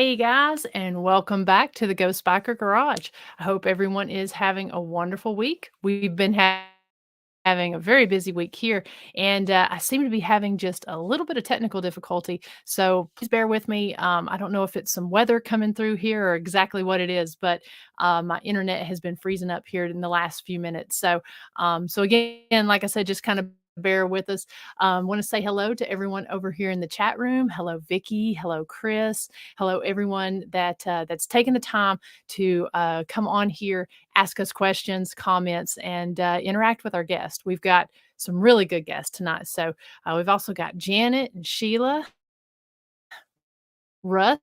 Hey guys, and welcome back to the Ghost Biker Garage. I hope everyone is having a wonderful week. We've been having a very busy week here, and I seem to be having just a little bit of technical difficulty. So please bear with me. I don't know if it's some weather coming through here or exactly what it is, but my internet has been freezing up here in the last few minutes. So again, like I said, just kind of bear with us. Want to say hello to everyone over here in the chat room. Hello, Vicky. Hello, Chris. Hello, everyone that's taken the time to come on here, ask us questions, comments, and interact with our guests. We've got some really good guests tonight. So we've also got Janet and Sheila, Russ.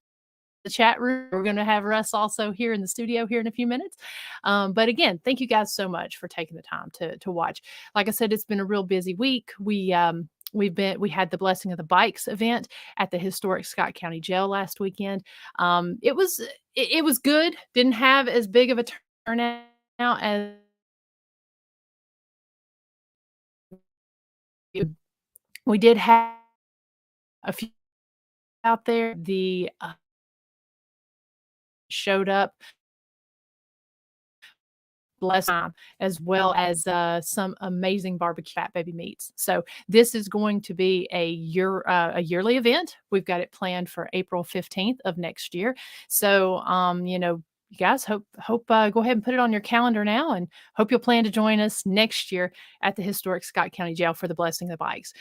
The chat room. We're going to have Russ also here in the studio here in a few minutes. But again, thank you guys so much for taking the time to watch. Like I said, it's been a real busy week. We had the Blessing of the Bikes event at the historic Scott County Jail last weekend. It was good. Didn't have as big of a turnout as we did have a few out there. The showed up bless time, as well as some amazing barbecue fat baby meats. So this is going to be a yearly event. We've got it planned for April 15th of next year. So you guys hope go ahead and put it on your calendar now, and hope you'll plan to join us next year at the historic Scott County Jail for the Blessing of the Bikes.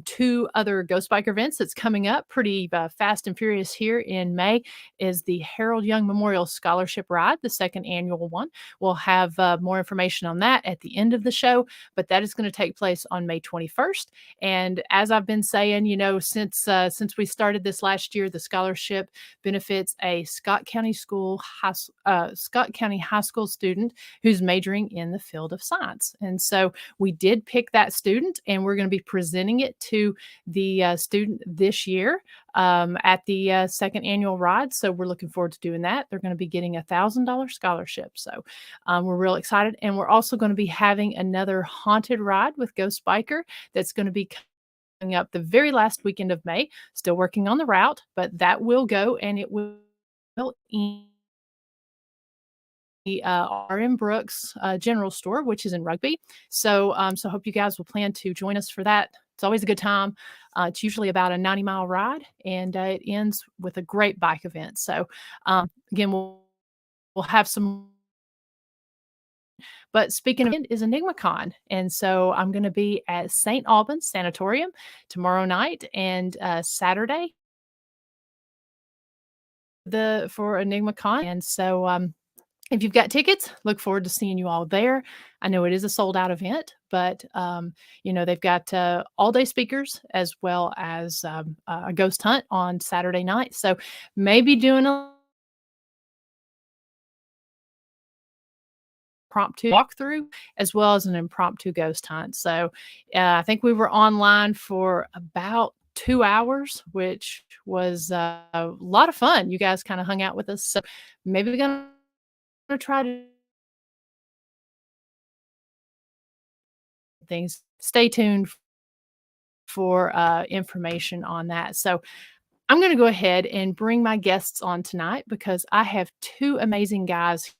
Two other Ghost Biker events that's coming up pretty fast and furious here in May is the Harold Young Memorial Scholarship Ride, the second annual one. We'll have more information on that at the end of the show, but that is going to take place on May 21st. And as I've been saying, since we started this last year, the scholarship benefits a Scott County High School student who's majoring in the field of science. And so we did pick that student, and we're going to be presenting it to the student this year at the second annual ride. So we're looking forward to doing that. They're going to be getting $1,000 scholarship. So we're real excited. And we're also going to be having another haunted ride with Ghost Biker that's going to be coming up the very last weekend of May. Still working on the route, but that will go, and it will in the R.M. Brooks General Store, which is in Rugby. So hope you guys will plan to join us for that. It's always a good time. It's usually about a 90-mile ride, and it ends with a great bike event. So again, we'll have some. But speaking of it, is EnigmaCon. And so I'm going to be at St. Albans Sanatorium tomorrow night and Saturday for EnigmaCon. And so if you've got tickets, look forward to seeing you all there. I know it is a sold out event, but they've got all day speakers as well as a ghost hunt on Saturday night. So maybe doing a impromptu walkthrough as well as an impromptu ghost hunt. So I think we were online for about 2 hours, which was a lot of fun. You guys kind of hung out with us. So maybe we're going to try to things. Stay tuned for information on that. So I'm going to go ahead and bring my guests on tonight because I have two amazing guys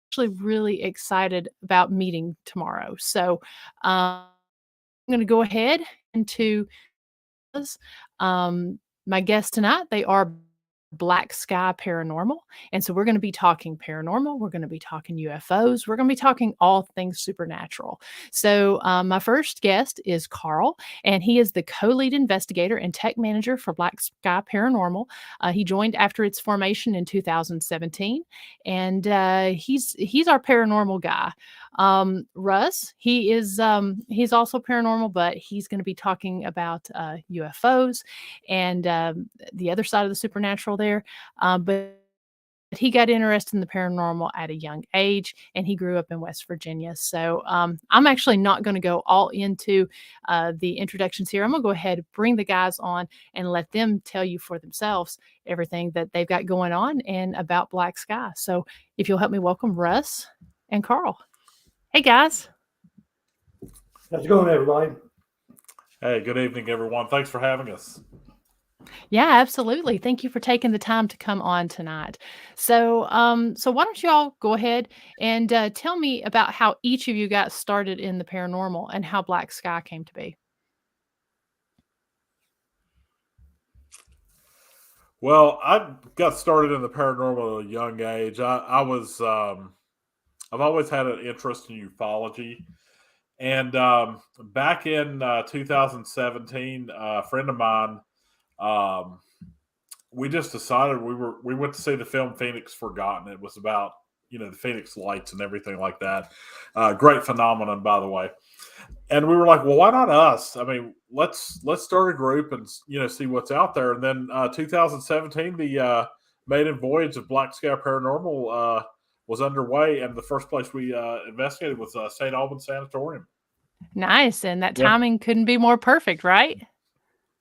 actually really excited about meeting tomorrow. So I'm going to go ahead into my guests tonight. They are Black Sky Paranormal. And so we're going to be talking paranormal. We're going to be talking UFOs. We're going to be talking all things supernatural. So my first guest is Carl, and he is the co-lead investigator and tech manager for Black Sky Paranormal. He joined after its formation in 2017, and he's our paranormal guy. Russ, he's also paranormal, but he's going to be talking about UFOs and the other side of the supernatural there. But he got interested in the paranormal at a young age, and he grew up in West Virginia. So I'm actually not going to go all into the introductions here. I'm going to go ahead and bring the guys on and let them tell you for themselves everything that they've got going on and about Black Sky. So if you'll help me welcome Russ and Carl. Hey, guys. How's it going, everybody? Hey, good evening, everyone. Thanks for having us. Yeah, absolutely. Thank you for taking the time to come on tonight. So why don't you all go ahead and tell me about how each of you got started in the paranormal and how Black Sky came to be. Well, I got started in the paranormal at a young age. I've always had an interest in ufology. And back in 2017, a friend of mine, um, we just decided we went to see the film Phoenix Forgotten. It was about the Phoenix Lights and everything like that. Great phenomenon, by the way. And we were like, well, why not us? I mean, let's start a group and see what's out there. And then 2017, the maiden voyage of Black Sky Paranormal was underway, and the first place we investigated was St. Albans Sanatorium. Nice. And that Yeah, timing couldn't be more perfect, right?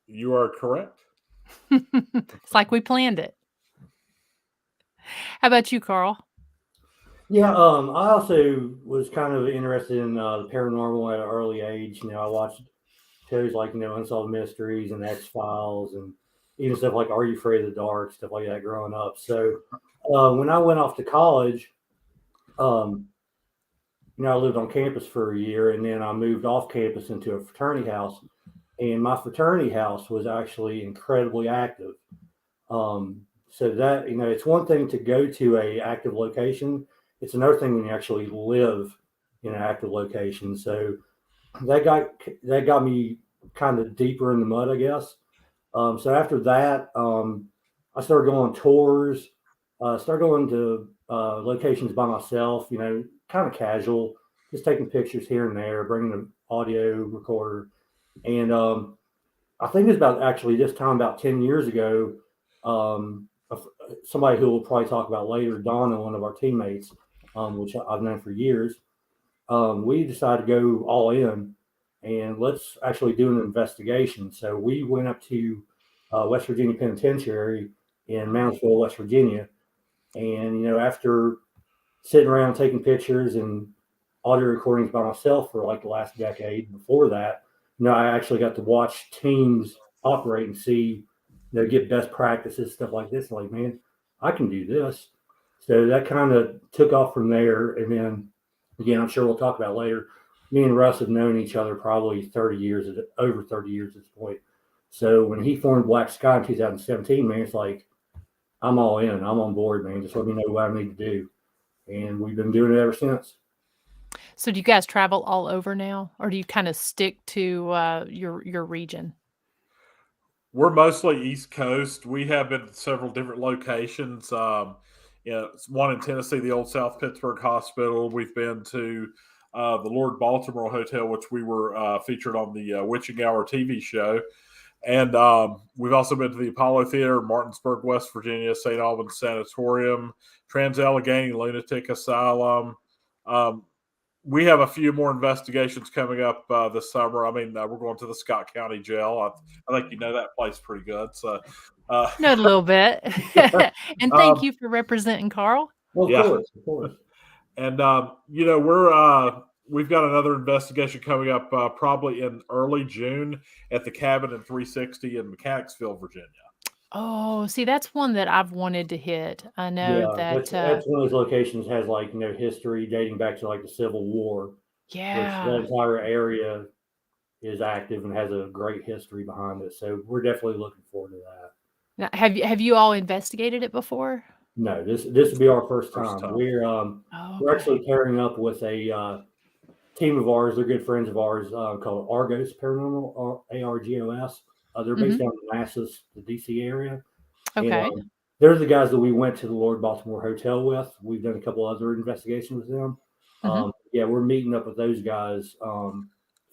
you are correct. It's like we planned it. How about you, Carl? Yeah, I also was kind of interested in the paranormal at an early age. I watched shows like Unsolved Mysteries and X Files, and even stuff like Are You Afraid of the Dark, stuff like that growing up. So when I went off to college, um, I lived on campus for a year, and then I moved off campus into a fraternity house, and my fraternity house was actually incredibly active. So that it's one thing to go to a active location. It's another thing when you actually live in an active location. So that got me kind of deeper in the mud, I guess. So after that, I started going on tours. Started going to locations by myself. Kind of casual, just taking pictures here and there, bringing an audio recorder, and I think it's about actually this time about 10 years ago. Um, Somebody who we'll probably talk about later, Donna, one of our teammates, which I've known for years, we decided to go all in and let's actually do an investigation. So we went up to West Virginia Penitentiary in Moundsville, West Virginia, and after sitting around taking pictures and audio recordings by myself for like the last decade before that, I actually got to watch teams operate and see, get best practices, stuff like this. Like, man, I can do this. So that kind of took off from there. And then again, I'm sure we'll talk about later. Me and Russ have known each other probably 30 years, over 30 years at this point. So when he formed Black Sky in 2017, man, it's like, I'm all in. I'm on board, man. Just let me know what I need to do. And we've been doing it ever since. So do you guys travel all over now, or do you kind of stick to your region? We're mostly East Coast. We have been to several different locations. One in Tennessee, the old South Pittsburgh Hospital. We've been to the Lord Baltimore Hotel, which we were featured on the Witching Hour TV show. And we've also been to the Apollo Theater, Martinsburg, West Virginia, St. Albans Sanatorium, Allegheny Lunatic Asylum. We have a few more investigations coming up this summer. I mean, we're going to the Scott County Jail. I think you know that place pretty good. So, Know a little bit. And thank you for representing Carl. Well, Yeah. of course. And we've got another investigation coming up probably in early June at the Cabin in 360 in Mechanicsville, Virginia. Oh, see, that's one that I've wanted to hit. I know Yeah, that, that's one of those locations has like history dating back to like the Civil War, which yeah. that entire area is active and has a great history behind it. So we're definitely looking forward to that. Now, have you all investigated it before? No, this will be our first First time. time. Oh, We're okay. actually pairing up with a team of ours. They're good friends of ours called Argos Paranormal, ARGOS. They're based down in Manassas, the DC area. Okay. And they're the guys that we went to the Lord Baltimore Hotel with. We've done a couple other investigations with them. Yeah, we're meeting up with those guys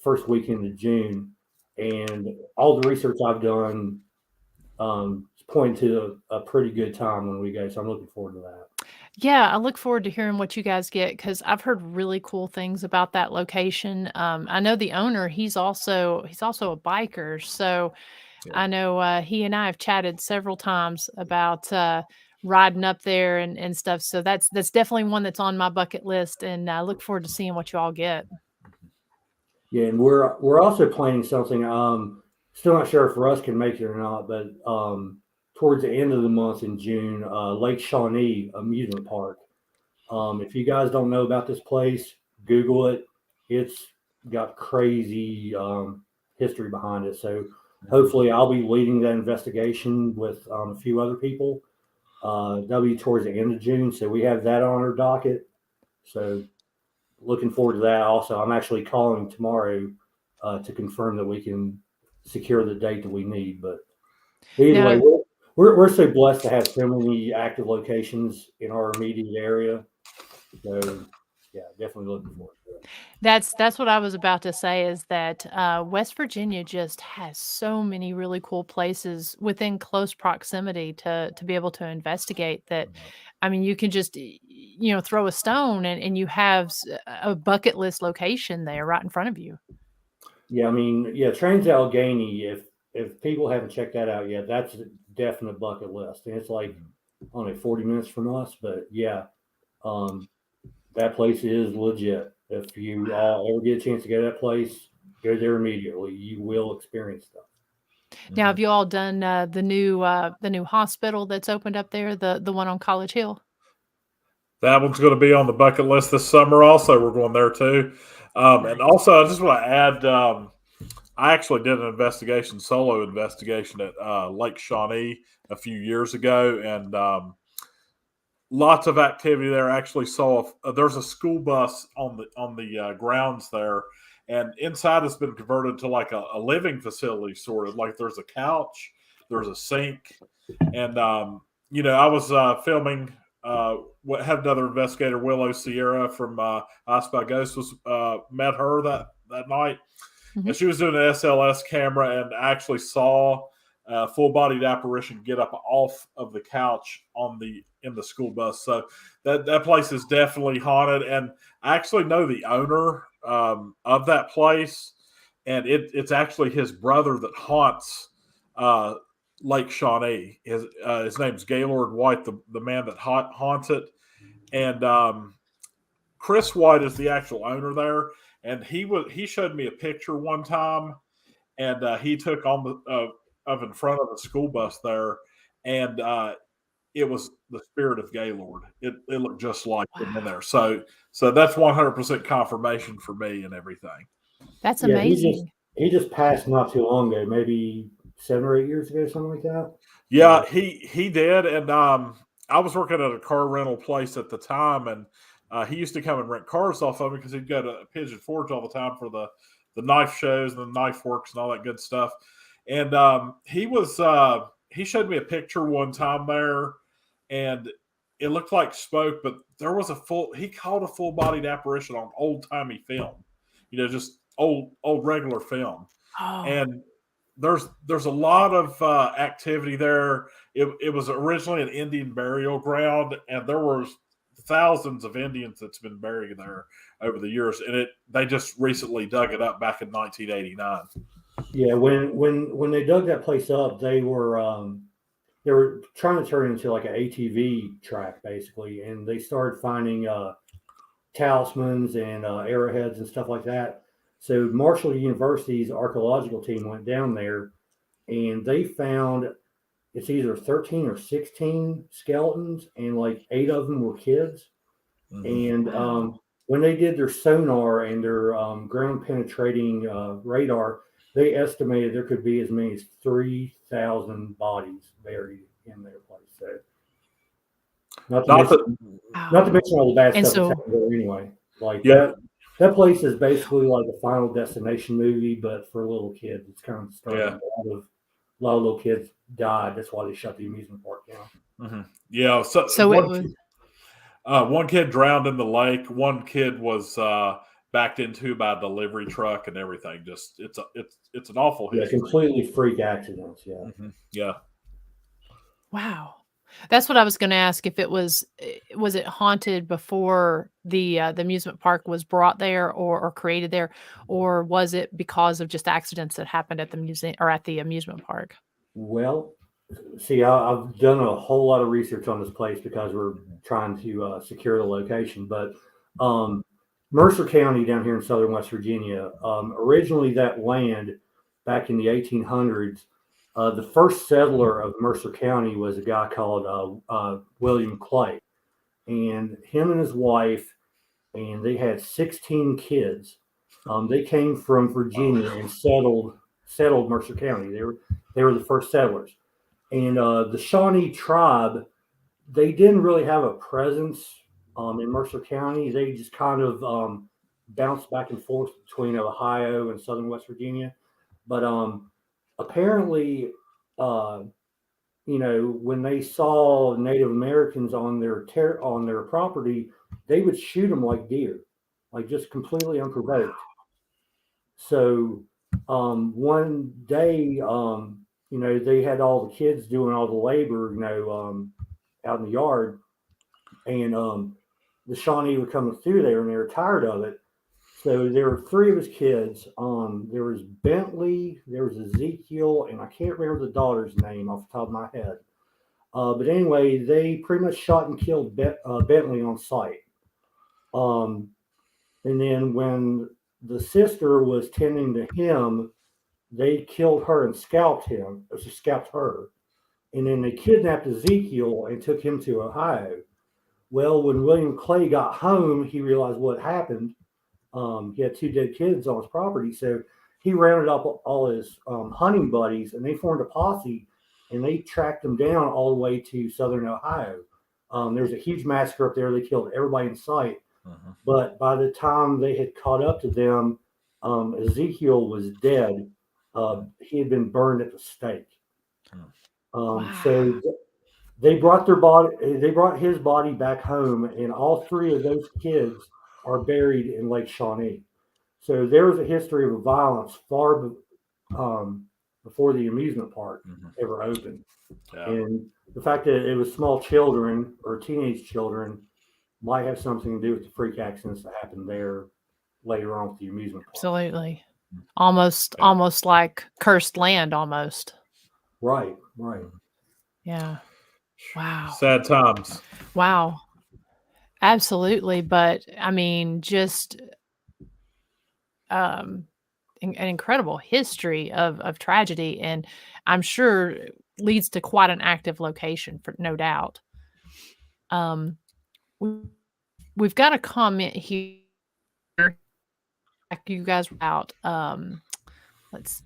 first weekend of June, and all the research I've done is pointing to a pretty good time when we go. So I'm looking forward to that. Yeah, I look forward to hearing what you guys get because I've heard really cool things about that location. I know the owner; he's also a biker, so Yeah. I know he and I have chatted several times about riding up there and stuff. So that's definitely one that's on my bucket list, and I look forward to seeing what you all get. Yeah, and we're also planning something. Still not sure if Russ can make it or not, but towards the end of the month in June, Lake Shawnee Amusement Park. If you guys don't know about this place, Google it. It's got crazy history behind it. So hopefully I'll be leading that investigation with a few other people. That'll be towards the end of June. So we have that on our docket. So looking forward to that. Also, I'm actually calling tomorrow to confirm that we can secure the date that we need. But either way, we're so blessed to have so many active locations in our immediate area. So yeah, definitely looking forward to it. That's what I was about to say, is that West Virginia just has so many really cool places within close proximity to be able to investigate that. I mean, you can just, throw a stone and you have a bucket list location there right in front of you. Yeah, I mean, yeah, Trains Allegheny, if people haven't checked that out yet, that's a definite bucket list. And it's like only 40 minutes from us, but yeah, that place is legit. If you all ever get a chance to go to that place, go there immediately. You will experience stuff. Now, have you all done the new hospital that's opened up there, the one on College Hill? That one's going to be on the bucket list this summer. Also, we're going there too. And also, I just want to add, I actually did an solo investigation at Lake Shawnee a few years ago, and lots of activity there. I actually saw there's a school bus on the grounds there, and inside has been converted to like a living facility, sort of like there's a couch, there's a sink, and I was filming. Had another investigator, Willow Sierra from I Spy Ghosts, met her that night, and she was doing an SLS camera and actually saw a full-bodied apparition get up off of the couch in the school bus. So that place is definitely haunted, and I actually know the owner of that place, and it's actually his brother that haunts Lake Shawnee. His name's Gaylord White, the man that haunts it, and Chris White is the actual owner there. And he showed me a picture one time, and he took on the of in front of the school bus there, and it was the spirit of Gaylord. It looked just like him in there. So that's 100% confirmation for me and everything. That's amazing. He just passed not too long ago, maybe 7 or 8 years ago, something like that. Yeah, he did, and I was working at a car rental place at the time, and he used to come and rent cars off of me because he'd go to Pigeon Forge all the time for the knife shows and the knife works and all that good stuff. And he showed me a picture one time there, and it looked like smoke, but there was he caught a full-bodied apparition on old-timey film, just old regular film. Oh. And there's a lot of activity there. It was originally an Indian burial ground, and there was thousands of Indians that's been buried there over the years, and they just recently dug it up back in 1989. Yeah, when they dug that place up, they were trying to turn it into like an ATV track basically, and they started finding talismans and arrowheads and stuff like that. So Marshall University's archaeological team went down there, and they found it's either 13 or 16 skeletons, and like 8 of them were kids. And when they did their sonar and their ground penetrating radar, they estimated there could be as many as 3,000 bodies buried in their place. So not to mention all the bad stuff that's happened there anyway. Like that place is basically like a Final Destination movie, but for little kids. It's kind of starting. A lot of little kids died. That's why they shut the amusement park down. Yeah. So one kid drowned in the lake. One kid was backed into by a delivery truck and everything. Just it's an awful history. Completely freak accidents. Yeah. Yeah. Wow. That's what I was going to ask. If it was it haunted before the amusement park was brought there or created there, or was it because of just accidents that happened at the museum or at the amusement park? Well, see, I've done a whole lot of research on this place because we're trying to secure the location. But Mercer County down here in southern West Virginia, originally that land back in the 1800s. The first settler of Mercer County was a guy called William Clay, and him and his wife, and they had 16 kids. They came from Virginia and settled Mercer County. They were the first settlers, and the Shawnee tribe, they didn't really have a presence in Mercer County. They just kind of bounced back and forth between Ohio and southern West Virginia. But apparently, when they saw Native Americans on their property, they would shoot them like deer, like just completely unprovoked. So one day, they had all the kids doing all the labor, out in the yard, and the Shawnee were coming through there, and they were tired of it. So there were three of his kids. There was Bentley, there was Ezekiel, and I can't remember the daughter's name off the top of my head. But anyway, they pretty much shot and killed Bentley on sight. And then when the sister was tending to him, they killed her and scalped her. And then they kidnapped Ezekiel and took him to Ohio. Well, when William Clay got home, he realized what happened. He had two dead kids on his property, so he rounded up all his hunting buddies, and they formed a posse, and they tracked them down all the way to southern Ohio. There was a huge massacre up there. They killed everybody in sight. But by the time they had caught up to them, Ezekiel was dead. He had been burned at the stake. Wow. So they brought his body back home, and all three of those kids are buried in Lake Shawnee. So there was a history of violence far before the amusement park ever opened. Yeah. And the fact that it was small children or teenage children might have something to do with the freak accidents that happened there later on with the amusement park. Absolutely. Almost like cursed land almost. Right. Yeah. Wow. Sad times. Wow. Absolutely. But I mean, just an incredible history of tragedy, and I'm sure leads to quite an active location, for no doubt. We've got a comment here. You guys were out. Let's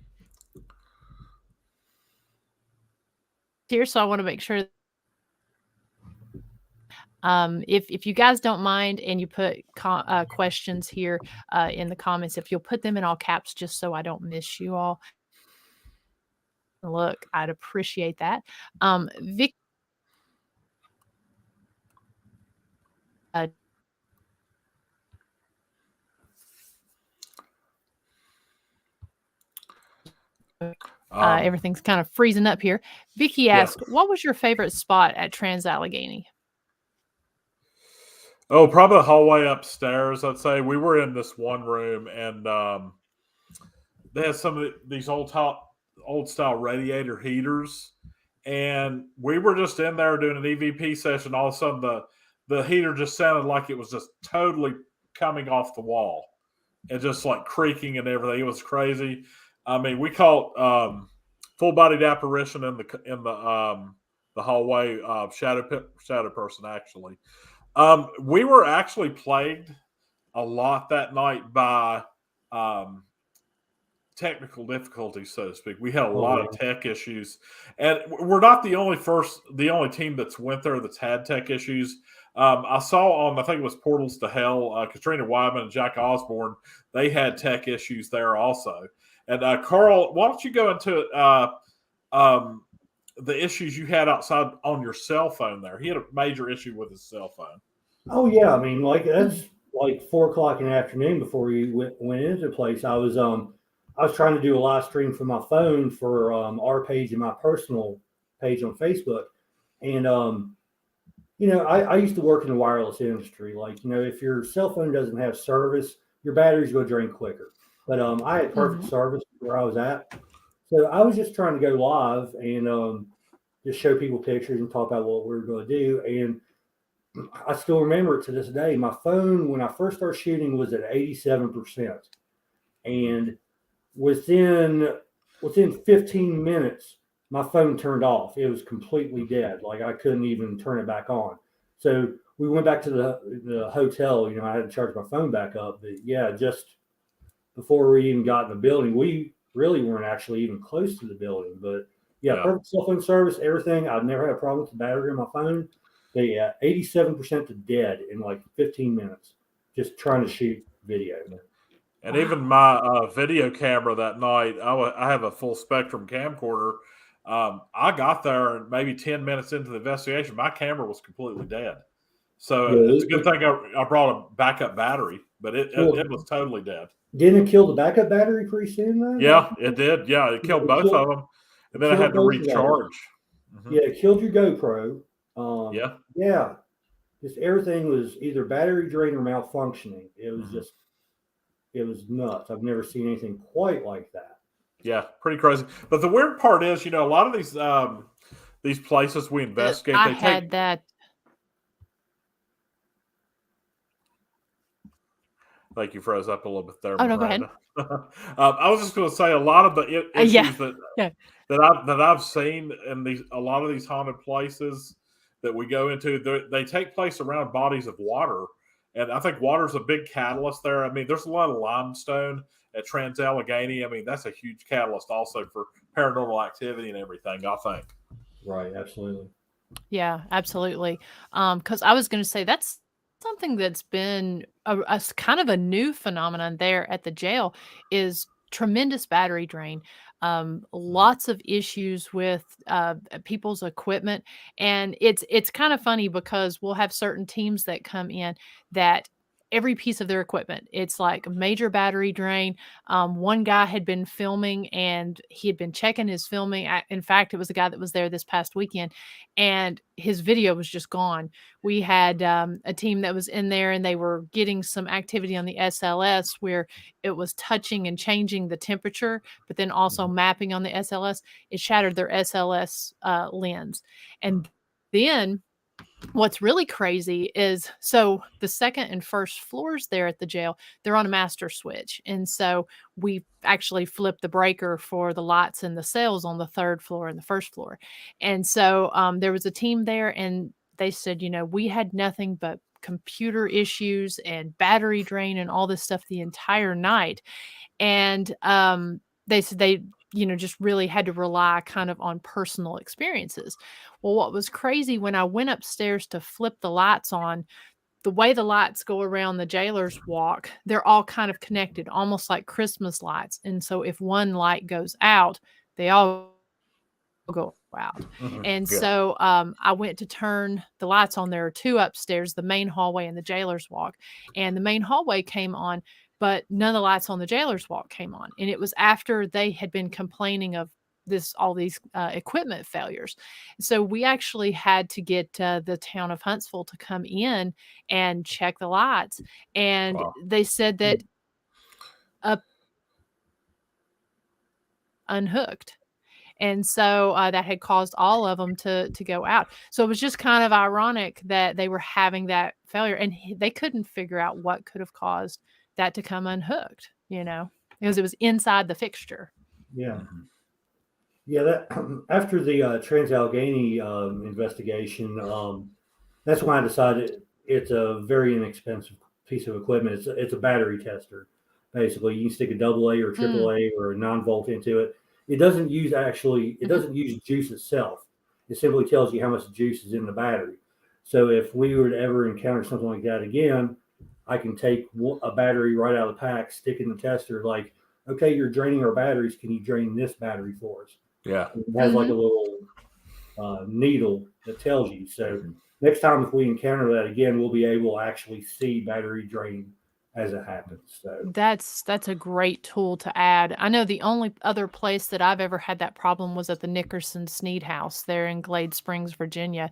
here, so I want to make sure. If you guys don't mind, and you put questions here in the comments, if you'll put them in all caps, just so I don't miss you all. Look, I'd appreciate that. Vic. Everything's kind of freezing up here. Vicky asked, what was your favorite spot at Trans Allegheny? Oh, probably the hallway upstairs, I'd say. We were in this one room, and they had some of these old style radiator heaters, and we were just in there doing an EVP session. All of a sudden, the heater just sounded like it was just totally coming off the wall and just like creaking and everything. It was crazy. I mean, we caught full-bodied apparition in the hallway. Shadow person, actually. We were actually plagued a lot that night by technical difficulties, so to speak. We had a lot of tech issues, and we're not the only team that's went there that's had tech issues. I saw I think it was Portals to Hell, Katrina Wyman and Jack Osborne, they had tech issues there also. And Carl, why don't you go into the issues you had outside on your cell phone there? He had a major issue with his cell phone. Oh, yeah. I mean, that's like 4:00 in the afternoon before we went into the place. I was trying to do a live stream from my phone for our page and my personal page on Facebook. And, I used to work in the wireless industry. Like, if your cell phone doesn't have service, your batteries go drain quicker. But I had perfect service where I was at. So I was just trying to go live and just show people pictures and talk about what we were going to do. And I still remember it to this day. My phone, when I first started shooting, was at 87%. And within within 15 minutes, my phone turned off. It was completely dead. Like I couldn't even turn it back on. So we went back to the hotel. I had to charge my phone back up. But yeah, just before we even got in the building, we really weren't actually even close to the building. But yeah, perfect cell phone service, everything. I've never had a problem with the battery on my phone. But yeah, 87% to dead in like 15 minutes, just trying to shoot video. And even my video camera that night, I have a full spectrum camcorder. I got there and maybe 10 minutes into the investigation, my camera was completely dead. So it's a good thing I brought a backup battery, but it was totally dead. Didn't it kill the backup battery pretty soon, though? Yeah, it did. Yeah, it killed both of them. And then I had to recharge. Mm-hmm. Yeah, it killed your GoPro. Yeah. Just everything was either battery drain or malfunctioning. It was just, it was nuts. I've never seen anything quite like that. Yeah, pretty crazy. But the weird part is, a lot of these places we investigate, I had that. Like you froze up a little bit there. Oh, no, go ahead. I was just going to say a lot of the issues that I've seen in a lot of these haunted places that we go into, they take place around bodies of water. And I think water's a big catalyst there. I mean, there's a lot of limestone at Allegheny. I mean, that's a huge catalyst also for paranormal activity and everything, I think. Right, absolutely. Yeah, absolutely. Because I was going to say that's something that's been a kind of a new phenomenon there at the jail is tremendous battery drain. Lots of issues with people's equipment, and it's kind of funny because we'll have certain teams that come in that every piece of their equipment, it's like major battery drain. One guy had been filming and he had been checking his filming. In fact, it was the guy that was there this past weekend, and his video was just gone. We had a team that was in there and they were getting some activity on the SLS where it was touching and changing the temperature, but then also mapping on the SLS. It shattered their SLS lens. And then what's really crazy is, so the second and first floors there at the jail, they're on a master switch. And so we actually flipped the breaker for the lights and the cells on the third floor and the first floor. And so there was a team there and they said, we had nothing but computer issues and battery drain and all this stuff the entire night. And they said they just really had to rely kind of on personal experiences. Well, what was crazy when I went upstairs to flip the lights on, the way the lights go around the jailer's walk, they're all kind of connected, almost like Christmas lights. And so if one light goes out, they all go out. And so I went to turn the lights on. There are two upstairs, the main hallway and the jailer's walk. And the main hallway came on, but none of the lights on the jailer's walk came on. And it was after they had been complaining of all these equipment failures. So we actually had to get the town of Huntsville to come in and check the lights. And they said that unhooked. And so that had caused all of them to go out. So it was just kind of ironic that they were having that failure and they couldn't figure out what could have caused that to come unhooked, because it was inside the fixture. Yeah. Yeah, that after the Allegheny investigation, that's when I decided it's a very inexpensive piece of equipment. It's a battery tester. Basically, you can stick a AA or AAA or a 9-volt into it. It doesn't use juice itself. It simply tells you how much juice is in the battery. So if we were to ever encounter something like that again, I can take a battery right out of the pack, stick in the tester, like, okay, you're draining our batteries. Can you drain this battery for us? Yeah. It has like a little needle that tells you. So next time if we encounter that again, we'll be able to actually see battery drain as it happens. So that's a great tool to add. I know the only other place that I've ever had that problem was at the Nickerson Sneed House there in Glade Springs, Virginia.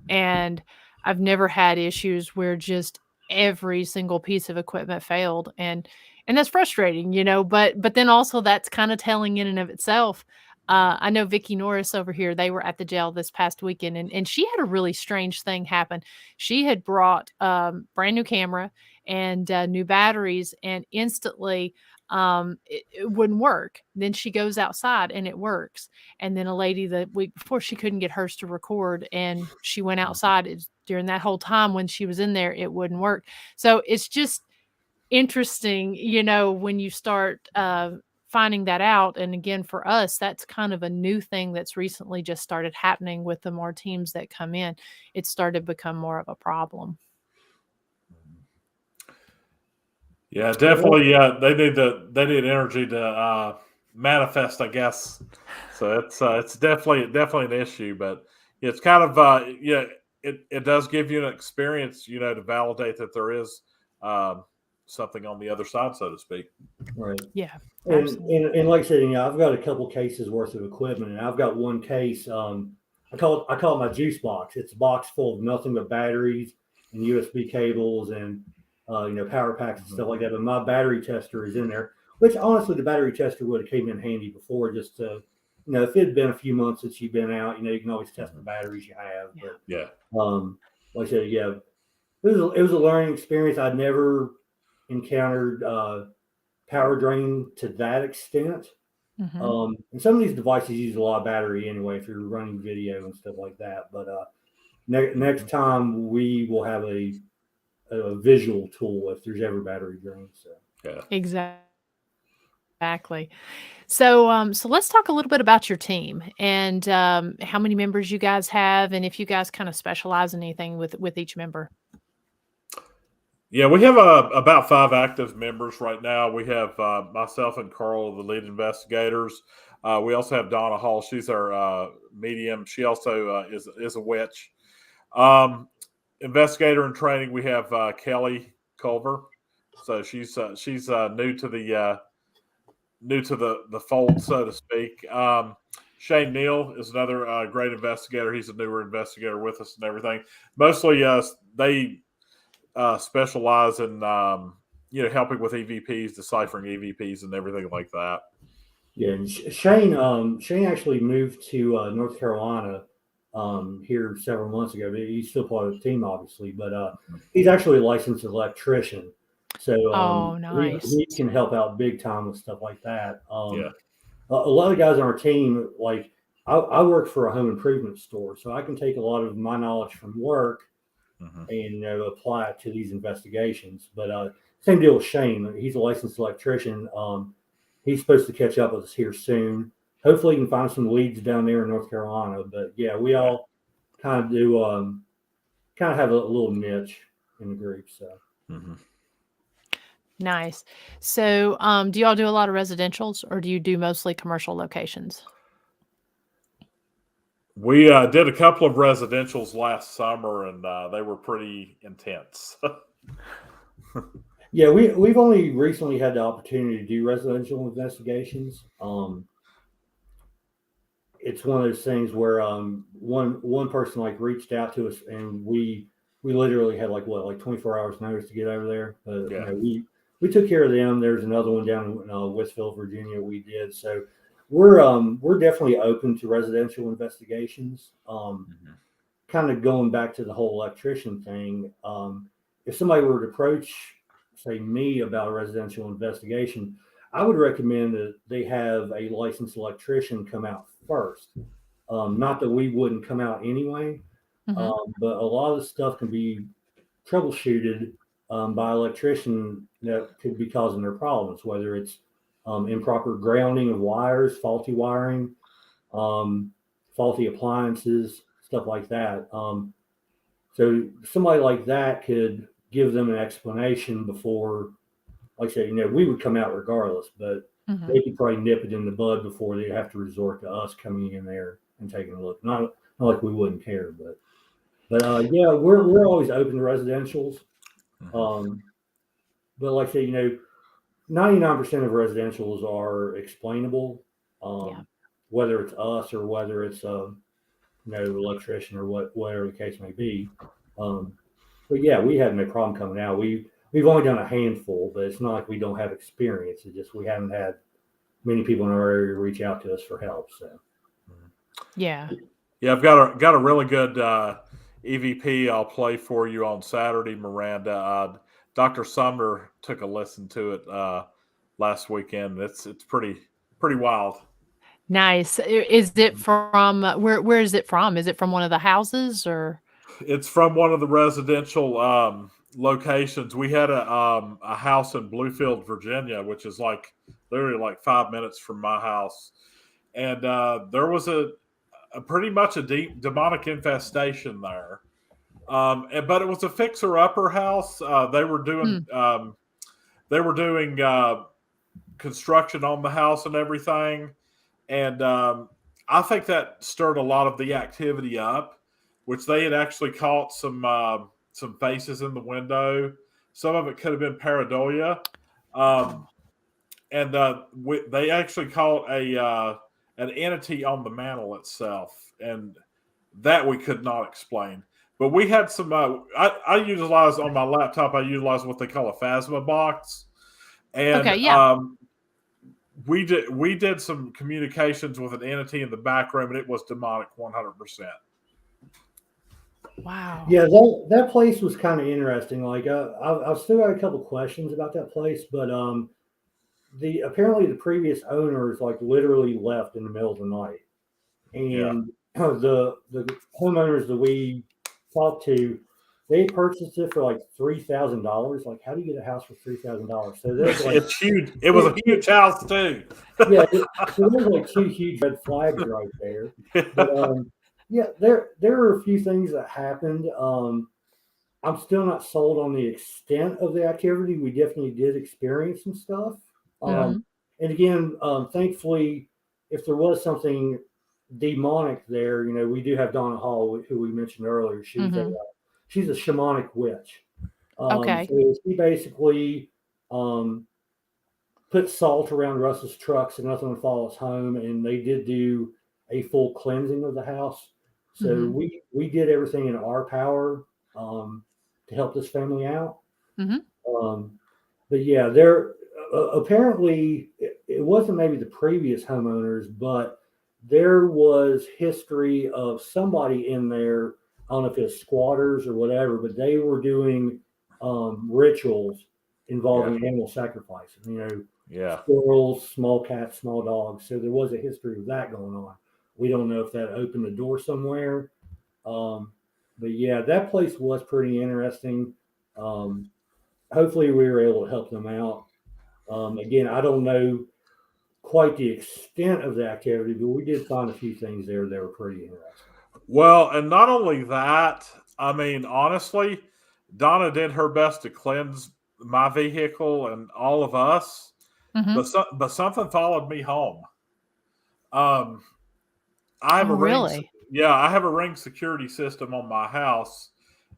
And I've never had issues where just every single piece of equipment failed. And that's frustrating, but then also that's kind of telling in and of itself. I know Vicki Norris over here, they were at the jail this past weekend and she had a really strange thing happen. She had brought brand new camera and new batteries, and instantly it wouldn't work. Then she goes outside and it works. And then a lady the week before, she couldn't get hers to record, and she went outside. During that whole time when she was in there, it wouldn't work. So it's just interesting, when you start finding that out. And again, for us, that's kind of a new thing that's recently just started happening with the more teams that come in. It started to become more of a problem. Yeah, definitely. They need energy to manifest, I guess. So it's definitely an issue, but it's kind of it does give you an experience, to validate that there is something on the other side, so to speak. Right. Yeah. And like I said, I've got a couple cases worth of equipment, and I've got one case. I call it my juice box. It's a box full of nothing but batteries and USB cables and power packs and stuff like that. But my battery tester is in there, which honestly, the battery tester would have came in handy before, just to, if it had been a few months since you've been out, you can always test the batteries you have. But like I said, it was a learning experience. I'd never encountered power drain to that extent. And some of these devices use a lot of battery anyway if you're running video and stuff like that. But next time we will have a visual tool if there's ever battery drain. So exactly. So let's talk a little bit about your team and how many members you guys have, and if you guys kind of specialize in anything with each member. Yeah, we have about 5 active members right now. We have myself and Carl, the lead investigators. We also have Donna Hall. She's our medium. She also is a witch. Investigator in training, we have Kelly Culver. So she's new to the fold, so to speak. Shane Neal is another great investigator. He's a newer investigator with us and everything. Mostly, they specialize in helping with EVPs, deciphering EVPs, and everything like that. Yeah, and Shane actually moved to North Carolina here several months ago. He's still part of the team, obviously, but he's actually a licensed electrician. So nice. he can help out big time with stuff like that. A lot of guys on our team, like I work for a home improvement store, so I can take a lot of my knowledge from work and apply it to these investigations. But same deal with Shane. He's a licensed electrician. He's supposed to catch up with us here soon. Hopefully, he can find some leads down there in North Carolina. But yeah, we all kind of do kind of have a little niche in the group. So nice. So do y'all do a lot of residentials, or do you do mostly commercial locations? We did a couple of residentials last summer, and they were pretty intense. Yeah, we've only recently had the opportunity to do residential investigations. It's one of those things where one person like reached out to us, and we literally had like 24 hours notice to get over there. But we took care of them. There's another one down in Westfield, Virginia. We did. So we're definitely open to residential investigations. Kind of going back to the whole electrician thing. If somebody were to approach, say, me about a residential investigation, I would recommend that they have a licensed electrician come out first. Not that we wouldn't come out anyway, but a lot of the stuff can be troubleshooted by an electrician that could be causing their problems, whether it's improper grounding of wires, faulty wiring, faulty appliances, stuff like that. So somebody like that could give them an explanation before, like I said, we would come out regardless, but they could probably nip it in the bud before they have to resort to us coming in there and taking a look. Not like we wouldn't care, but yeah, we're always open to residentials. But like I say, 99% of residentials are explainable, whether it's us or whether it's electrician or whatever the case may be. But yeah, we have no problem coming out. We've only done a handful, but it's not like we don't have experience. It's just we haven't had many people in our area reach out to us for help. So yeah, I've got a really good EVP I'll play for you on Saturday, Miranda. Dr. Sumner took a listen to it last weekend. It's pretty wild. Nice. Is it from where is it from? Is it from one of the houses or? It's from one of the residential locations. We had a house in Bluefield, Virginia, which is like literally like 5 minutes from my house, and there was a pretty much a deep demonic infestation there. But it was a fixer-upper house. They were doing construction on the house and everything, and I think that stirred a lot of the activity up, which they had actually caught some faces in the window. Some of it could have been pareidolia, and they actually caught an entity on the mantle itself, and that we could not explain. But we had some. I utilize on my laptop. I utilize what they call a phasma box, and Okay, yeah. We did some communications with an entity in the back room, and it was demonic 100%. Wow. Yeah, that place was kind of interesting. Like, I've still got a couple questions about that place, but apparently the previous owners like literally left in the middle of the night, and the homeowners that we talked to, they purchased it for like $3,000. Like, how do you get a house for $3,000? So there's like It's huge. It was a huge house too. yeah, so there's like two huge red flags right there. But yeah, there are a few things that happened. I'm still not sold on the extent of the activity. We definitely did experience some stuff. And again, thankfully, if there was something demonic there, we do have Donna Hall, who we mentioned earlier. She's a shamanic witch. Okay. So she basically put salt around Russ's truck so nothing would follow us home, and they did do a full cleansing of the house. So we did everything in our power to help this family out. But yeah, there apparently it wasn't maybe the previous homeowners, but there was history of somebody in there. I don't know if it's squatters or whatever, but they were doing rituals involving animal sacrifices. Squirrels, small cats, small dogs. So there was a history of that going on. We don't know if that opened the door somewhere. But yeah, that place was pretty interesting. Hopefully we were able to help them out. Again, I don't know quite the extent of the activity, but we did find a few things there that were pretty interesting. Well, and not only that, I mean, honestly, Donna did her best to cleanse my vehicle and all of us, but something followed me home. I have I have a ring security system on my house,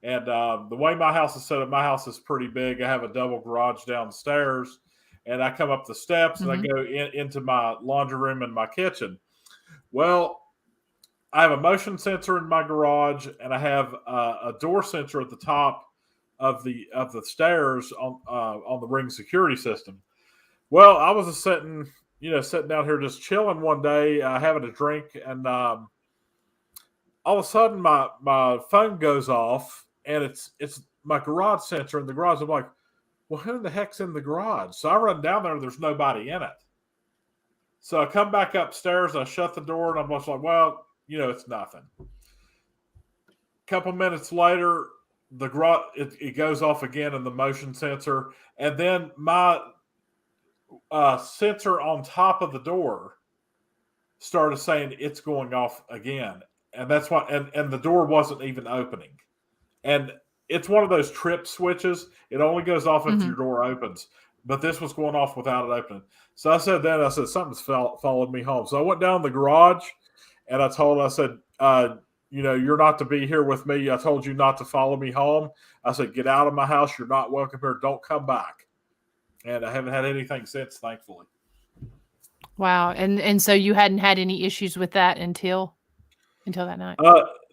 and the way my house is set up, my house is pretty big. I have a double garage downstairs, and I come up the steps and I go into my laundry room and my kitchen. Well, I have a motion sensor in my garage, and I have a door sensor at the top of the stairs on the ring security system. Well, I was sitting down here just chilling one day, having a drink, and all of a sudden my phone goes off, and it's my garage sensor in the garage. I'm like, well, who the heck's in the garage? So I run down there, and there's nobody in it. So I come back upstairs, I shut the door, and I'm just like, well, it's nothing. A couple minutes later, the garage it goes off again in the motion sensor, and then my sensor on top of the door started saying it's going off again, and that's why. And the door wasn't even opening, and it's one of those trip switches. It only goes off if your door opens, but this was going off without it opening. So I said something's followed me home. So I went down the garage. And I said, you're not to be here with me. I told you not to follow me home. I said, get out of my house. You're not welcome here. Don't come back. And I haven't had anything since, thankfully. Wow. And so you hadn't had any issues with that until that night?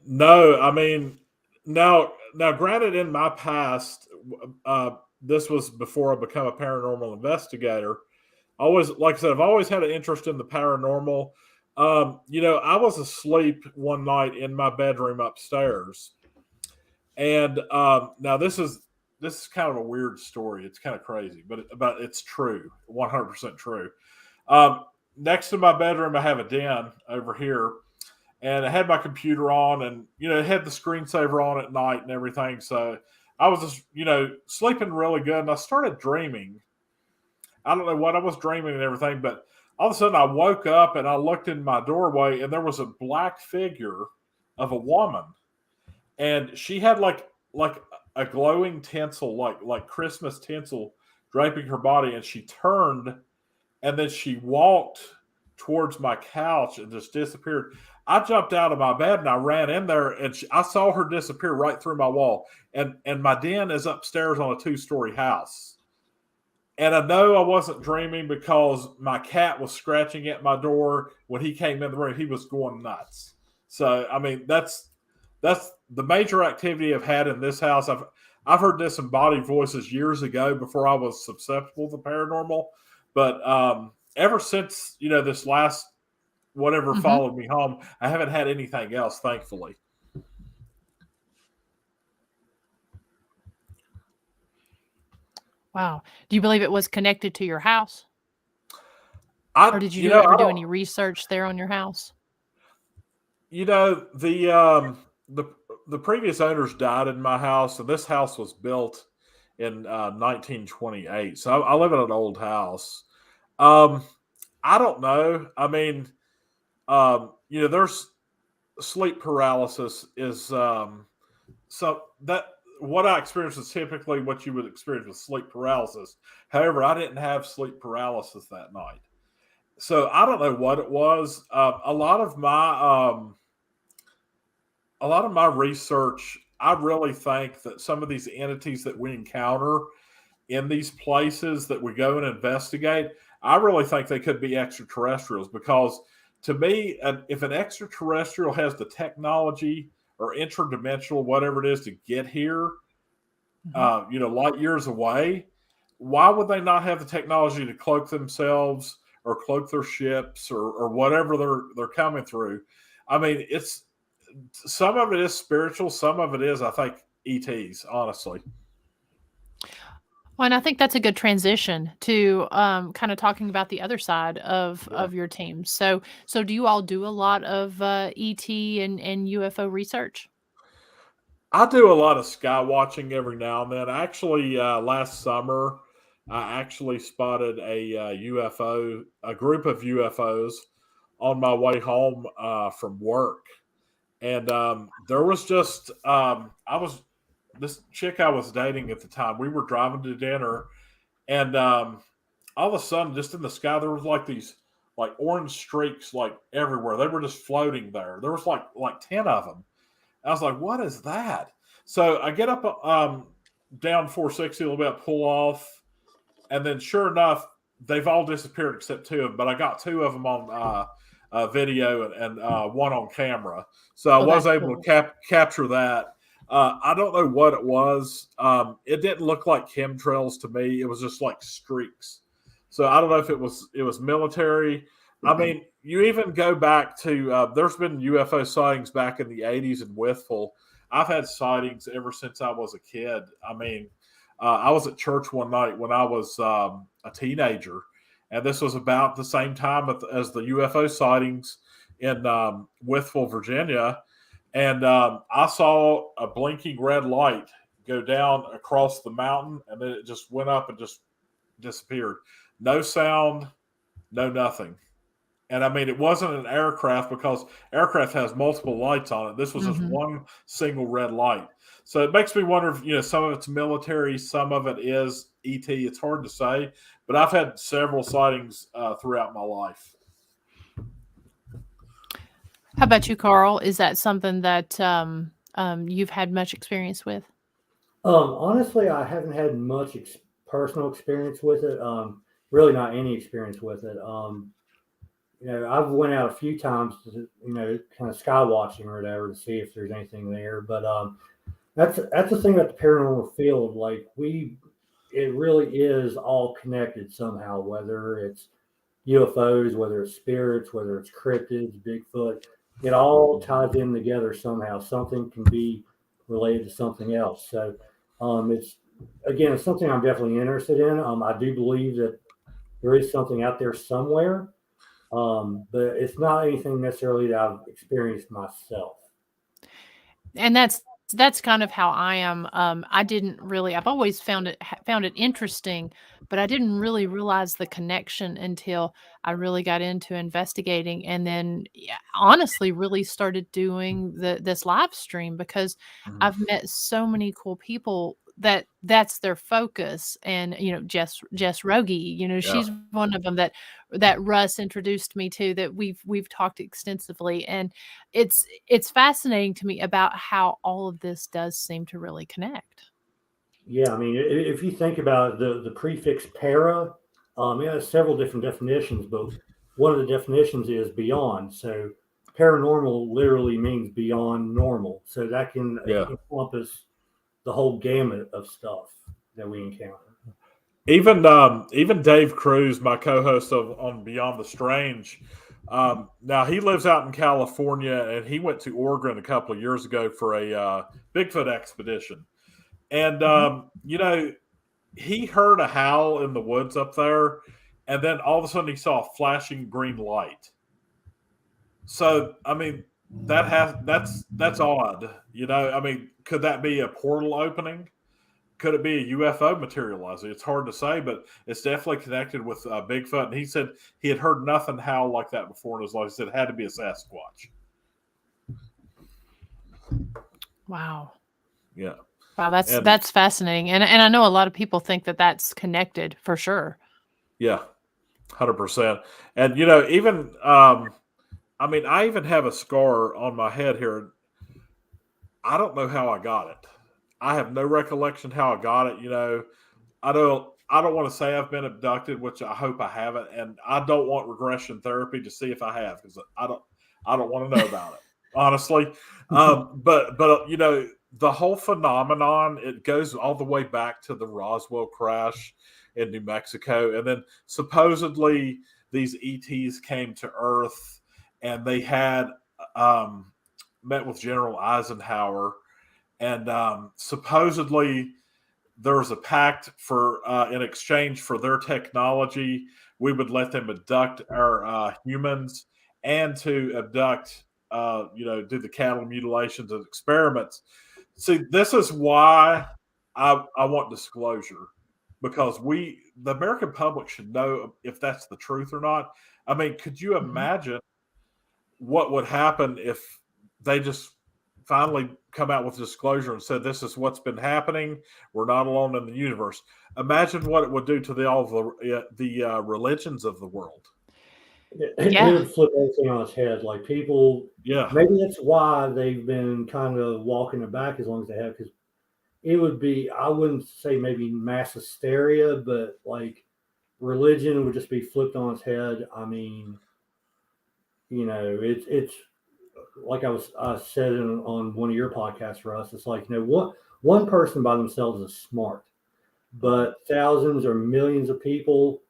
No. I mean, now granted, in my past, this was before I became a paranormal investigator. Like I said, I've always had an interest in the paranormal. I was asleep one night in my bedroom upstairs, and now this is this is kind of a weird story. It's kind of crazy, but it's true, 100% true. Next to my bedroom, I have a den over here, and I had my computer on, and it had the screensaver on at night and everything. So I was just sleeping really good, and I started dreaming. I don't know what I was dreaming and everything, but all of a sudden I woke up and I looked in my doorway, and there was a black figure of a woman, and she had like a glowing tinsel, like Christmas tinsel, draping her body, and she turned, and then she walked towards my couch and just disappeared. I jumped out of my bed and I ran in there, and I saw her disappear right through my wall. And my den is upstairs on a 2-story house. And I know I wasn't dreaming because my cat was scratching at my door when he came in the room. He was going nuts. So, I mean, that's the major activity I've had in this house. I've heard disembodied voices years ago before I was susceptible to paranormal. But ever since, this last whatever followed me home, I haven't had anything else, thankfully. Wow. Do you believe it was connected to your house? Or did you ever do any research there on your house? The previous owners died in my house, and this house was built in 1928. So I live in an old house. I don't know. I mean, there's sleep paralysis is so that what I experienced is typically what you would experience with sleep paralysis. However, I didn't have sleep paralysis that night. So I don't know what it was. A lot of my research, I really think that some of these entities that we encounter in these places that we go and investigate, I really think they could be extraterrestrials, because to me, if an extraterrestrial has the technology or interdimensional, whatever it is, to get here, light years away, why would they not have the technology to cloak themselves or cloak their ships or whatever they're coming through? I mean, some of it is spiritual, some of it is, I think, ETs, honestly. Well, and I think that's a good transition to kind of talking about the other side of your team. So do you all do a lot of ET and UFO research? I do a lot of sky watching every now and then. Actually, last summer, I actually spotted a group of UFOs on my way home from work. And there was just, this chick I was dating at the time, we were driving to dinner, and all of a sudden, just in the sky, there was like these like orange streaks like everywhere. They were just floating there. There was like 10 of them. I was like, what is that? So I get up down 460 a little bit, pull off, and then sure enough, they've all disappeared except 2 of them. But I got 2 of them on video and one on camera. So I was able to capture that. I don't know what it was. It didn't look like chemtrails to me. It was just like streaks. So I don't know if it was military. I mean, you even go back to there's been UFO sightings back in the 80s in Withville. I've had sightings ever since I was a kid. I mean, I was at church one night when I was a teenager, and this was about the same time as the UFO sightings in Withville, Virginia. And I saw a blinking red light go down across the mountain, and then it just went up and just disappeared. No sound, no nothing. And I mean, it wasn't an aircraft, because aircraft has multiple lights on it. This was just one single red light. So it makes me wonder if, some of it's military, some of it is ET. It's hard to say, but I've had several sightings throughout my life. How about you, Carl? Is that something that you've had much experience with? Honestly, I haven't had much personal experience with it. Really not any experience with it. I've went out a few times to, kind of sky watching or whatever to see if there's anything there. But that's the thing about the paranormal field. Like it really is all connected somehow, whether it's UFOs, whether it's spirits, whether it's cryptids, Bigfoot. It all ties in together somehow. Something can be related to something else. So again, it's something I'm definitely interested in. I do believe that there is something out there somewhere, but it's not anything necessarily that I've experienced myself. And that's kind of how I am. I didn't really. I've always found it interesting, but I didn't really realize the connection until I really got into investigating, and then honestly, really started doing this live stream because Mhm. I've met so many cool people that's their focus. And Jess Rogie, Yeah. she's one of them that Russ introduced me to, that we've talked extensively. And it's fascinating to me about how all of this does seem to really connect. Yeah, I mean, if you think about the prefix para, it has several different definitions, but one of the definitions is beyond. So paranormal literally means beyond normal. So that can Yeah. encompass the whole gamut of stuff that we encounter. Even Dave Cruz, my co-host on Beyond the Strange, now he lives out in California, and he went to Oregon a couple of years ago for a Bigfoot expedition. And Mhm. he heard a howl in the woods up there, and then all of a sudden he saw a flashing green light. So I mean, that's odd. I mean, could that be a portal opening? Could it be a UFO materializing? It's hard to say, but it's definitely connected with Bigfoot. And he said he had heard nothing howl like that before in his life. He said it had to be a Sasquatch. Wow. Yeah, Wow, and that's fascinating. And I know a lot of people think that that's connected for sure. yeah, 100%. And even I mean, I even have a scar on my head here. I don't know how I got it. I have no recollection how I got it. I don't want to say I've been abducted, which I hope I haven't, and I don't want regression therapy to see if I have, because I don't want to know about it, honestly. But the whole phenomenon, it goes all the way back to the Roswell crash in New Mexico, and then supposedly these ETs came to Earth, and they had met with General Eisenhower, and supposedly there was a pact for in exchange for their technology, we would let them abduct our humans, and to abduct, do the cattle mutilations and experiments. See, this is why I want disclosure, because the American public, should know if that's the truth or not. I mean, could you Mhm. imagine what would happen if they just finally come out with disclosure and said, this is what's been happening, we're not alone in the universe? Imagine what it would do to all the religions of the world. It Yeah. would flip everything on its head. Like people, Yeah, maybe that's why they've been kind of walking it back as long as they have, because it would be, I wouldn't say maybe mass hysteria, but like religion would just be flipped on its head. I mean, it's like I said on one of your podcasts, Russ. It's like, one person by themselves is smart, but thousands or millions of people,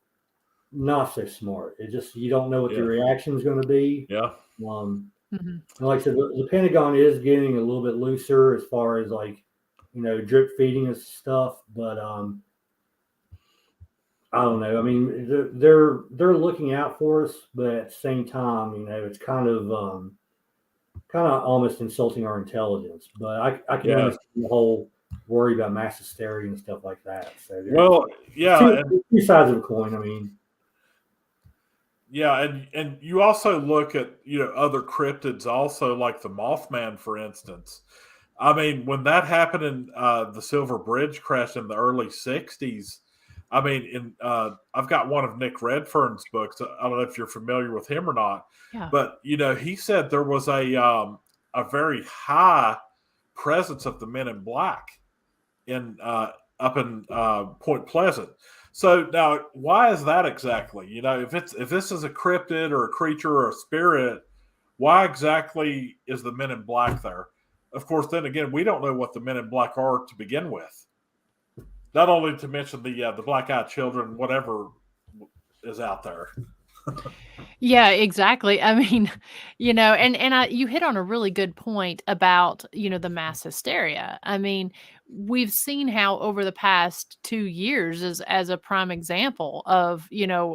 not so smart. It just, you don't know what the yeah, reaction is going to be. yeah, Um, Mhm. and like I said, the Pentagon is getting a little bit looser as far as like, drip feeding and stuff. But I don't know. I mean, they're looking out for us, but at the same time, it's kind of almost insulting our intelligence. But I can yeah. understand the whole worry about mass hysteria and stuff like that. So Well, it's yeah, and two sides of a coin. I mean, yeah, and you also look at other cryptids, also like the Mothman, for instance. I mean, when that happened in the Silver Bridge crash in the early '60s, I mean, I've got one of Nick Redfern's books. I don't know if you're familiar with him or not, Yeah. but he said there was a very high presence of the Men in Black in up in Point Pleasant. So now, why is that exactly? If this is a cryptid or a creature or a spirit, why exactly is the Men in Black there? Of course, then again, we don't know what the Men in Black are to begin with. Not only to mention the black eyed children, whatever is out there. Yeah, exactly. I mean, you hit on a really good point about, the mass hysteria. I mean, we've seen how over the past 2 years as a prime example of,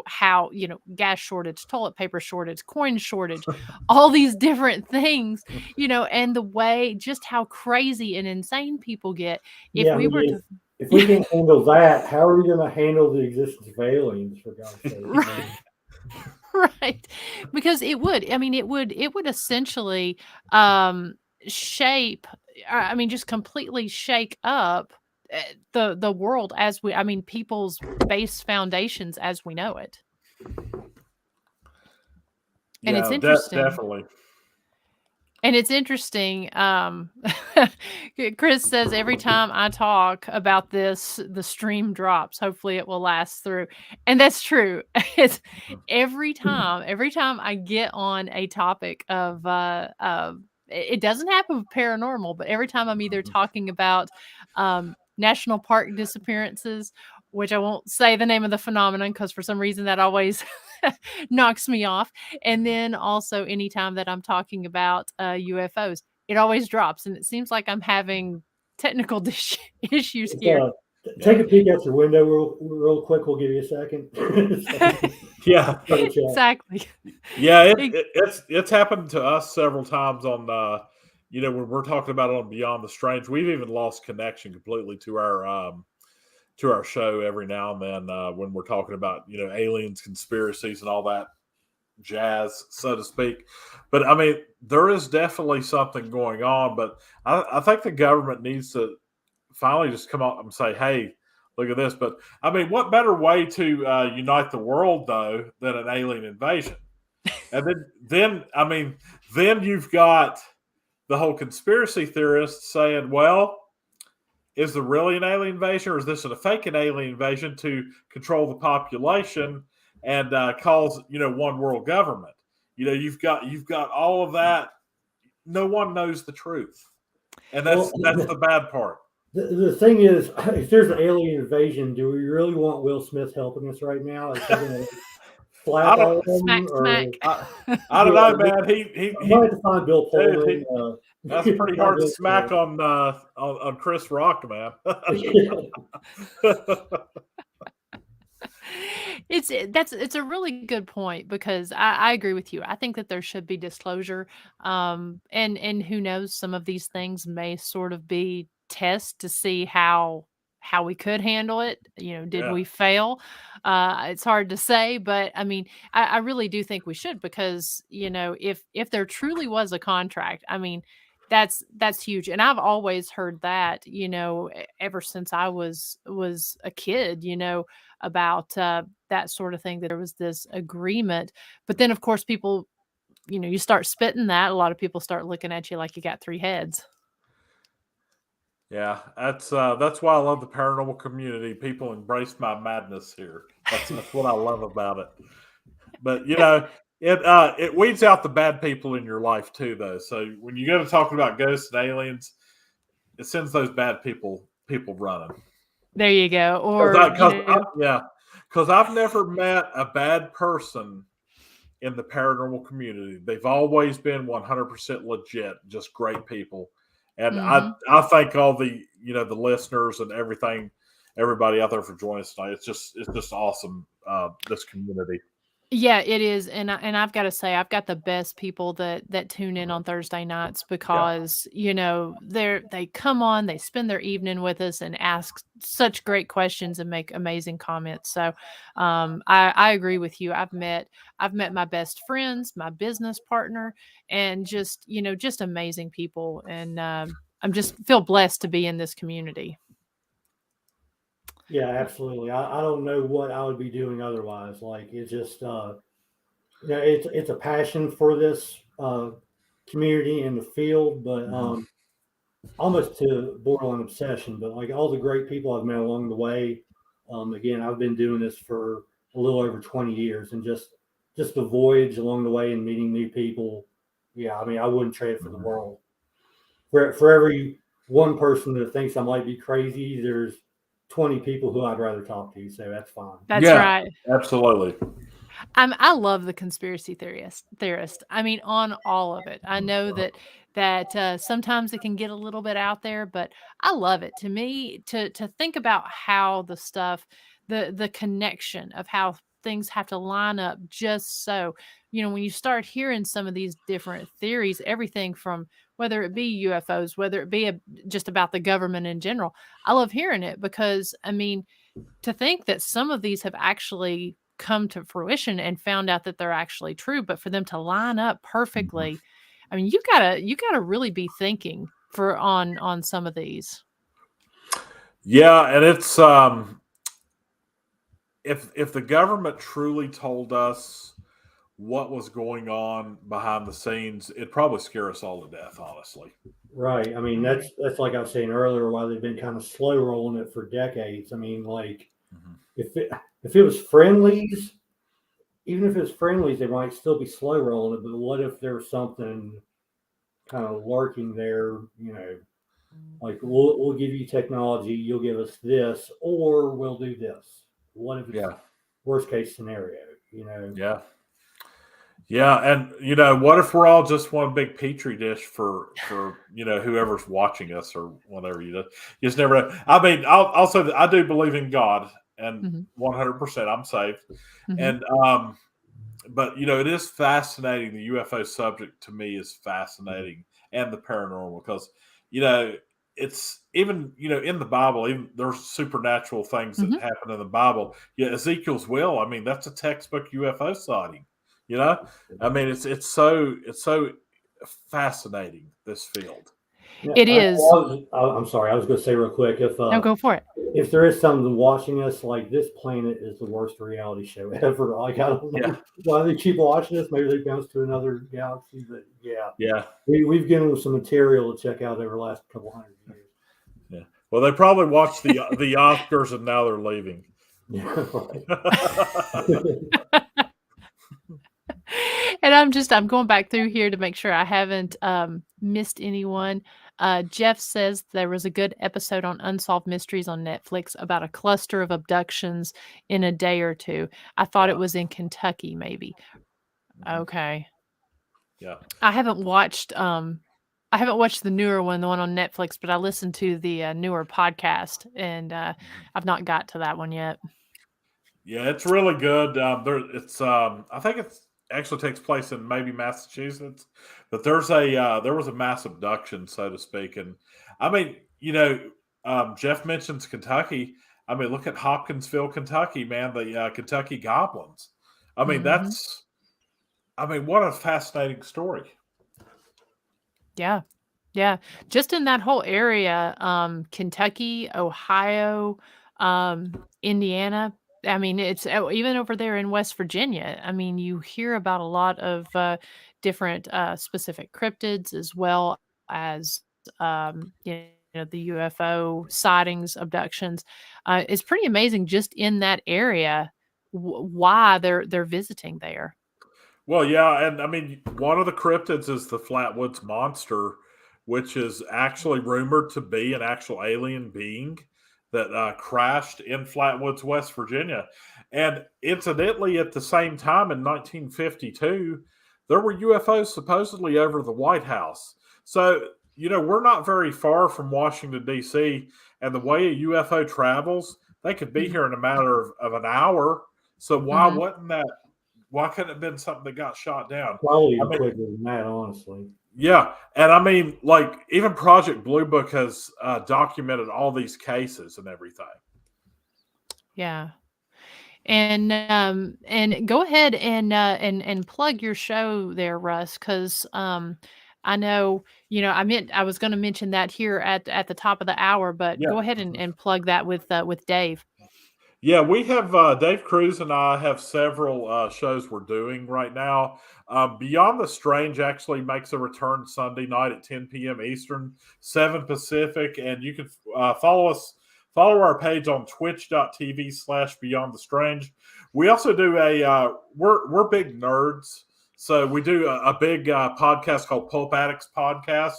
how, gas shortage, toilet paper shortage, coin shortage, all these different things, and the way just how crazy and insane people get. If Yeah, I we mean, were to if we can't handle that, how are we going to handle the existence of aliens? For God's sake, I Right. mean, Right. Because it would essentially um shape I mean just completely shake up the world people's base foundations as we know it. And it's Yeah, interesting. definitely. And it's interesting, Chris says, "Every time I talk about this, the stream drops. Hopefully, it will last through." And that's true. It's every time I get on a topic it doesn't happen with paranormal, but every time I'm either talking about, national park disappearances, which I won't say the name of the phenomenon because for some reason that always knocks me off, and then also anytime that I'm talking about UFOs, it always drops, and it seems like I'm having technical issues it's, here. take Yeah. a peek out your window real quick. We'll give you a second. Yeah. Double check. Exactly. Yeah, Ex- it's happened to us several times on when we're talking about it on Beyond the Strange. We've even lost connection completely to our show every now and then when we're talking about aliens, conspiracies, and all that jazz, so to speak. But I mean, there is definitely something going on. But I think the government needs to finally just come out and say, "Hey, look at this." But I mean, what better way to unite the world though than an alien invasion? And then I mean, then you've got the whole conspiracy theorists saying, "Well, is there really an alien invasion, or is this a fake alien invasion to control the population and cause one world government?" You've got all of that. No one knows the truth, and Well, that's the bad part. the thing is, if there's an alien invasion, do we really want Will Smith helping us right now? Is he going to I slap don't. all of Smack, them, or smack. I don't yeah, know, man. I might have to find Bill Dude, Pullman. that's pretty Find hard to Will smack on Chris Rock, man. Smith. It's a really good point because I agree with you. I think that there should be disclosure. And who knows, some of these things may sort of be tests to see how we could handle it. Did Yeah, we fail? It's hard to say, but I mean, I really do think we should because if there truly was a contract, I mean, that's huge. And I've always heard that ever since I was a kid. About that sort of thing, that there was this agreement. But then, of course, people, you start spitting that, a lot of people start looking at you like you got three heads. yeah. That's why I love the paranormal community. People embrace my madness here. That's what I love about it. But it weeds out the bad people in your life too, though. So when you go to talking about ghosts and aliens, it sends those bad people running. There you go. Because Or, yeah, because I've never met a bad person in the paranormal community. They've always been 100% legit, just great people. And mhm. I thank all the listeners and everybody out there for joining us tonight. It's just awesome, this community. Yeah, it is, and I've gotta say, I've got the best people that tune in on Thursday nights Yeah, because, they come on, they spend their evening with us and ask such great questions and make amazing comments. So, I agree with you. I've met my best friends, my business partner, and just amazing people, and, I'm just feel blessed to be in this community. Yeah, absolutely. I don't know what I would be doing otherwise. Like it's just it's a passion for this community in the field, but almost to borderline obsession. But like all the great people I've met along the way, again, I've been doing this for a little over 20 years, and just the voyage along the way and meeting new people. Yeah, I mean, I wouldn't trade it for the world. For every one person that thinks I might be crazy, there's 20 people who I'd rather talk to. So that's fine. That's yeah, right. absolutely. I love the conspiracy theorist. I mean, on all of it. I know that sometimes it can get a little bit out there, but I love it. To me, to think about how the stuff, the connection of how things have to line up just so, when you start hearing some of these different theories, everything from whether it be UFOs, whether it be just about the government in general, I love hearing it because, I mean, to think that some of these have actually come to fruition and found out that they're actually true, but for them to line up perfectly, I mean, you gotta really be thinking on some of these. Yeah, and it's if the government truly told us what was going on behind the scenes, it'd probably scare us all to death, honestly. Right. I mean, that's like I was saying earlier, why they've been kind of slow rolling it for decades. I mean, like Mhm. if it was friendlies, even if it's friendlies, they might still be slow rolling it. But what if there's something kind of lurking there? Like we'll give you technology, you'll give us this, or we'll do this. What if it's Yeah, worst case scenario? You know, yeah. Yeah, and what if we're all just one big petri dish for whoever's watching us or whatever you just never know. I mean, I'll say that I do believe in God and Mhm. 100% I'm saved, Mhm. and but it is fascinating. The UFO subject to me is fascinating, and the paranormal because you know it's even in the Bible, even there's supernatural things that Mhm. happen in the Bible. Yeah, Ezekiel's will. I mean, that's a textbook UFO sighting. You know, I mean, it's so fascinating, this field. yeah. It is. I'm sorry, I was going to say real quick No, go for it. if there is something watching us, like this planet is the worst reality show ever. Like I don't Yeah, know why they keep watching us. Maybe they bounce to another galaxy, but yeah, yeah, we've given them some material to check out over the last couple hundred years. yeah. Well, they probably watched the Oscars and now they're leaving. Yeah, right. And I'm going back through here to make sure I haven't missed anyone. Jeff says there was a good episode on Unsolved Mysteries on Netflix about a cluster of abductions in a day or two. I thought it Yeah. was in Kentucky, maybe. Mhm. Okay. Yeah. I haven't watched the newer one, the one on Netflix, but I listened to the newer podcast and Mhm. I've not got to that one yet. Yeah, it's really good. I think it's actually takes place in maybe Massachusetts, but there was a mass abduction, so to speak, and I mean, Jeff mentions Kentucky. I mean, look at Hopkinsville, Kentucky, man, the Kentucky Goblins. I mean, Mhm. what a fascinating story. Yeah. Yeah, just in that whole area, Kentucky, Ohio, Indiana. I mean, it's even over there in West Virginia. I mean, you hear about a lot of different specific cryptids as well as the UFO sightings, abductions. It's pretty amazing just in that area why they're visiting there. Well, yeah, and I mean, one of the cryptids is the Flatwoods Monster, which is actually rumored to be an actual alien being that crashed in Flatwoods, West Virginia. And incidentally, at the same time in 1952, there were UFOs supposedly over the White House. So, we're not very far from Washington, D.C., and the way a UFO travels, they could be Mhm. here in a matter of an hour. So, Mhm. why couldn't it have been something that got shot down? Probably I even mean, quicker than that, honestly. yeah, and I mean, like even Project Blue Book has documented all these cases and everything. Yeah. And go ahead and plug your show there, Russ, because I know I was going to mention that here at the top of the hour, but Yeah, go ahead and plug that with Dave. yeah, we have Dave Cruz and I have several shows we're doing right now. Beyond the Strange actually makes a return Sunday night at 10 p.m. Eastern, 7 Pacific, and you can follow our page on twitch.tv/Beyond the Strange. We also do we're big nerds, so we do a big podcast called Pulp Addicts Podcast.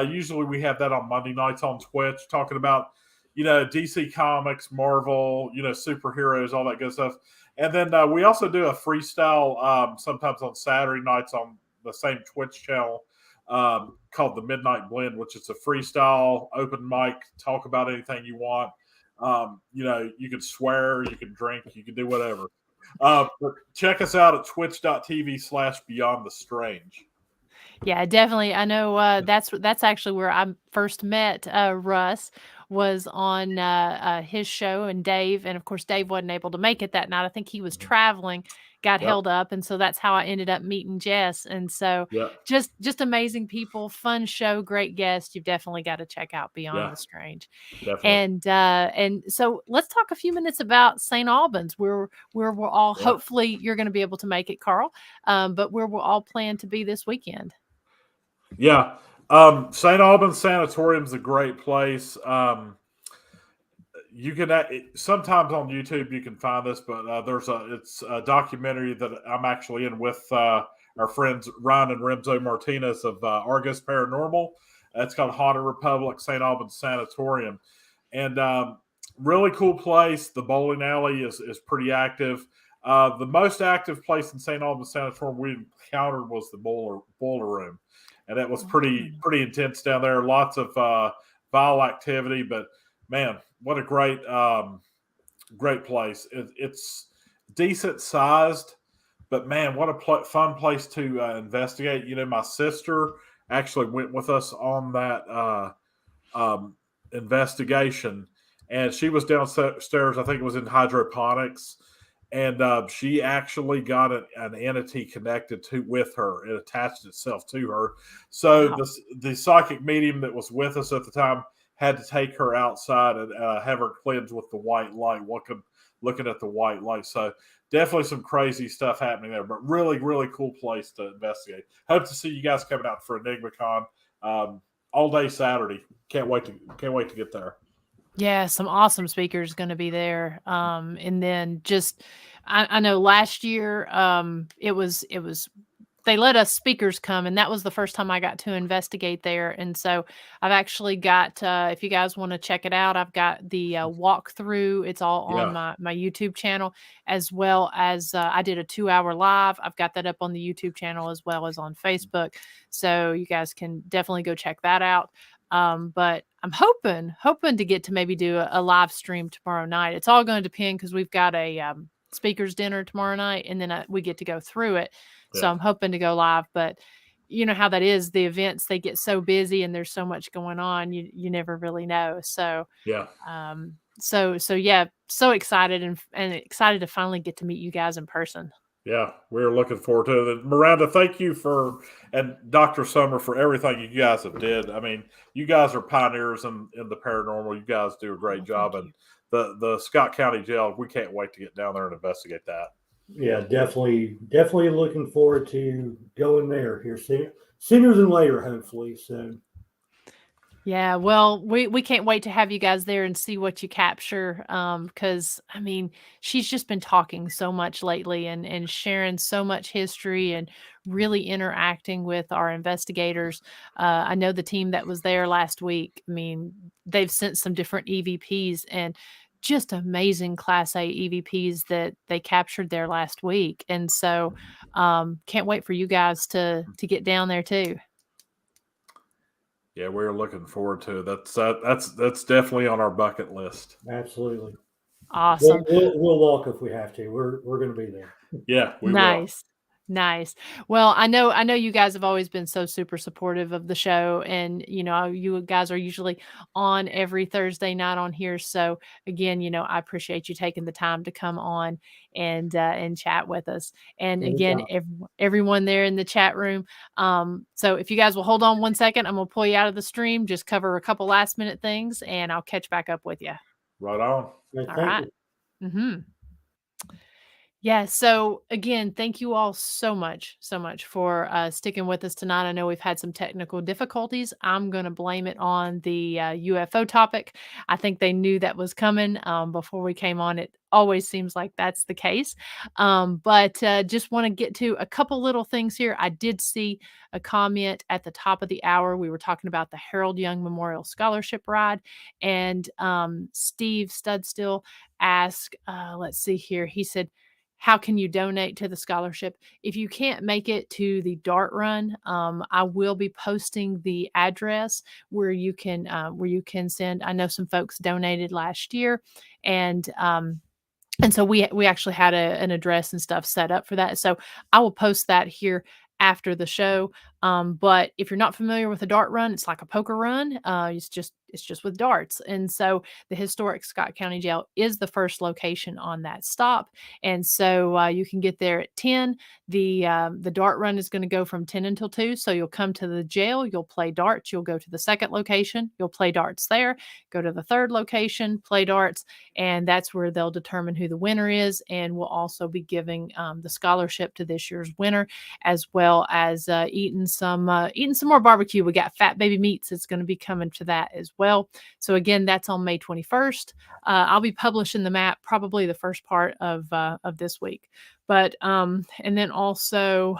Usually we have that on Monday nights on Twitch, talking about DC Comics, Marvel, superheroes, all that good stuff. And then we also do a freestyle sometimes on Saturday nights on the same Twitch channel called the Midnight Blend, which is a freestyle open mic, talk about anything you want. You can swear, you can drink, you can do whatever. But check us out at twitch.tv/Beyond the Strange. Yeah, definitely. I know that's actually where I first met Russ, was on his show, and Dave. And of course, Dave wasn't able to make it that night. I think he was traveling, got held up. And so that's how I ended up meeting Jess. And so just amazing people, fun show, great guest. You've definitely got to check out Beyond the Strange. Definitely. And so let's talk a few minutes about St. Albans, where we're all, hopefully you're going to be able to make it, Carl, but where we'll all plan to be this weekend. Yeah. St. Albans Sanatorium is a great place. You can sometimes on YouTube you can find this, but it's a documentary that I'm actually in with our friends Ryan and Remzo Martinez of Argus Paranormal. It's called Haunted Republic St. Albans Sanatorium, and really cool place. The bowling alley is pretty active. The most active place in St. Albans Sanatorium we encountered was the boiler room. And that was pretty intense down there. Lots of vile activity, but man, what a great place. It's decent sized, but man, what a fun place to investigate. My sister actually went with us on that investigation, and she was downstairs. I think it was in hydroponics. And she actually got an entity connected with her. It attached itself to her. So the psychic medium that was with us at the time had to take her outside and have her cleanse with the white light, looking at the white light. So definitely some crazy stuff happening there, but really, really cool place to investigate. Hope to see you guys coming out for EnigmaCon all day Saturday. Can't wait to get there. Yeah, some awesome speakers going to be there. And then I know last year it was they let us speakers come, and that was the first time I got to investigate there. And so I've actually got, if you guys want to check it out, I've got the walkthrough. It's all on my YouTube channel, as well as I did a 2-hour live. I've got that up on the YouTube channel as well as on Facebook. So you guys can definitely go check that out. But I'm hoping to get to maybe do a live stream tomorrow night. It's all going to depend, because we've got a speakers dinner tomorrow night, and then we get to go through it. So I'm hoping to go live, but you know how that is. The events, they get so busy and there's so much going on. You never really know. So, so excited and excited to finally get to meet you guys in person. Yeah, we're looking forward to it. Miranda, thank you and Dr. Summer for everything you guys have did. I mean, you guys are pioneers in the paranormal. You guys do a great job. And the Scott County Jail, we can't wait to get down there and investigate that. Yeah, definitely looking forward to going there here sooner than later, hopefully. So. Yeah, well, we can't wait to have you guys there and see what you capture. Because I mean, she's just been talking so much lately and sharing so much history and really interacting with our investigators. I know the team that was there last week. I mean, they've sent some different EVPs and just amazing Class A EVPs that they captured there last week. And so, can't wait for you guys to get down there too. Yeah, we're looking forward to it. That's definitely on our bucket list. Absolutely. Awesome. We'll walk if we have to. We're going to be there. Yeah, we will. Nice. Well, I know you guys have always been so super supportive of the show, and you guys are usually on every Thursday night on here. So again, I appreciate you taking the time to come on and chat with us. And again, everyone there in the chat room. So if you guys will hold on 1 second, I'm gonna pull you out of the stream, just cover a couple last minute things, and I'll catch back up with you. Right on. All right. Mm-hmm. Yeah. So again, thank you all so much for sticking with us tonight. I know we've had some technical difficulties. I'm going to blame it on the UFO topic. I think they knew that was coming before we came on. It always seems like that's the case. But just want to get to a couple little things here. I did see a comment at the top of the hour. We were talking about the Harold Young Memorial Scholarship Ride, and Steve Studstill asked, let's see here. He said, how can you donate to the scholarship? If you can't make it to the dart run, I will be posting the address where you can send. I know some folks donated last year, and so we actually had an address and stuff set up for that. So I will post that here after the show. But if you're not familiar with a dart run, it's like a poker run. It's just with darts. And so the historic Scott County Jail is the first location on that stop. And so you can get there at 10. The dart run is going to go from 10 until 2. So you'll come to the jail, you'll play darts, you'll go to the second location, you'll play darts there, go to the third location, play darts, and that's where they'll determine who the winner is. And we'll also be giving the scholarship to this year's winner, as well as eating some more barbecue. We got Fat Baby Meats. It's going to be coming to that as well. So again, that's on May 21st. I'll be publishing the map probably the first part of this week. But and then also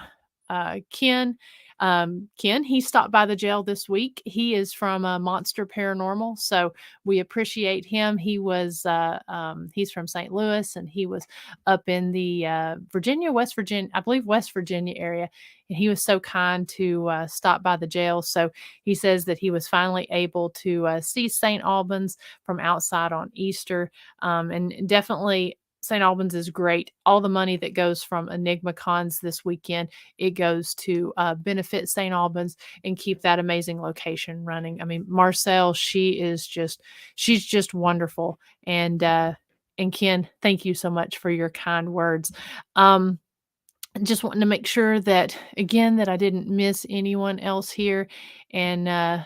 Ken. Ken, he stopped by the jail this week. He is from Monster Paranormal, so we appreciate him. He's from St. Louis, and he was up in the West Virginia area, and he was so kind to stop by the jail. So he says that he was finally able to see St. Albans from outside on Easter, and definitely St. Albans is great. All the money that goes from Enigma Cons this weekend, it goes to benefit St. Albans and keep that amazing location running. I mean, Marcel, she's just wonderful. And Ken, thank you so much for your kind words. Just wanting to make sure that, again, that I didn't miss anyone else here. And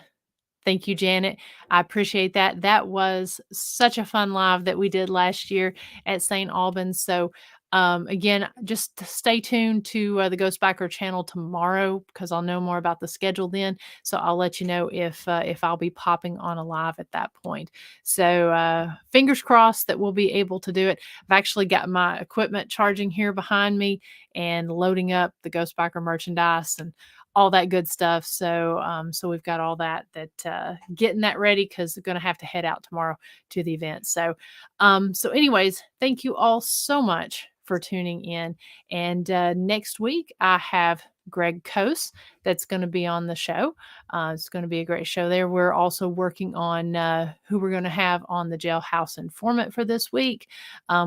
thank you, Janet. I appreciate that. That was such a fun live that we did last year at St. Albans. So again, just stay tuned to the Ghost Biker channel tomorrow, because I'll know more about the schedule then. So I'll let you know if I'll be popping on a live at that point. So fingers crossed that we'll be able to do it. I've actually got my equipment charging here behind me and loading up the Ghost Biker merchandise and all that good stuff. So so we've got all that getting that ready, because we're going to have to head out tomorrow to the event. So so anyways, thank you all so much for tuning in. And next week I have Greg Coase that's going to be on the show. It's going to be a great show there. We're also working on who we're going to have on the jailhouse informant for this week.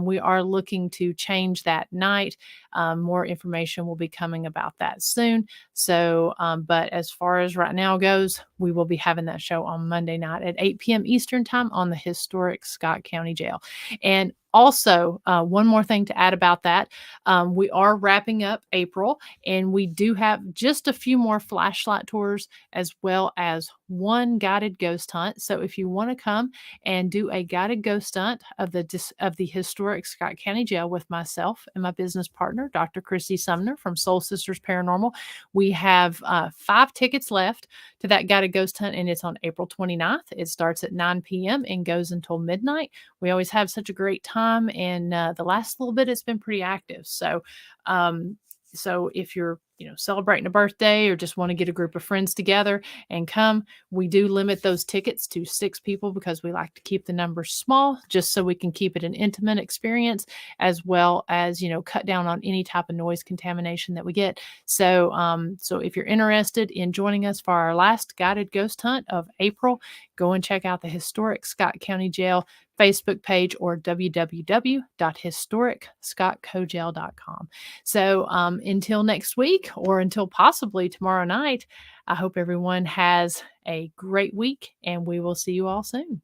We are looking to change that night. More information will be coming about that soon. So, but as far as right now goes, we will be having that show on Monday night at 8 p.m. Eastern time on the historic Scott County Jail. And also, one more thing to add about that. We are wrapping up April, and we do have just a few more flashlight tours, as well as one guided ghost hunt. So if you want to come and do a guided ghost hunt of the historic Scott County Jail with myself and my business partner, Dr. Christy Sumner from Soul Sisters Paranormal, we have 5 tickets left to that guided ghost hunt, and it's on April 29th. It starts at 9 p.m. and goes until midnight. We always have such a great time, and the last little bit it's been pretty active. So so if you're celebrating a birthday or just want to get a group of friends together and come, we do limit those tickets to 6 people, because we like to keep the numbers small, just so we can keep it an intimate experience, as well as cut down on any type of noise contamination that we get. So so if you're interested in joining us for our last guided ghost hunt of April, go and check out the historic Scott County Jail Facebook page, or www.historicscottcojail.com. So until next week, or until possibly tomorrow night, I hope everyone has a great week, and we will see you all soon.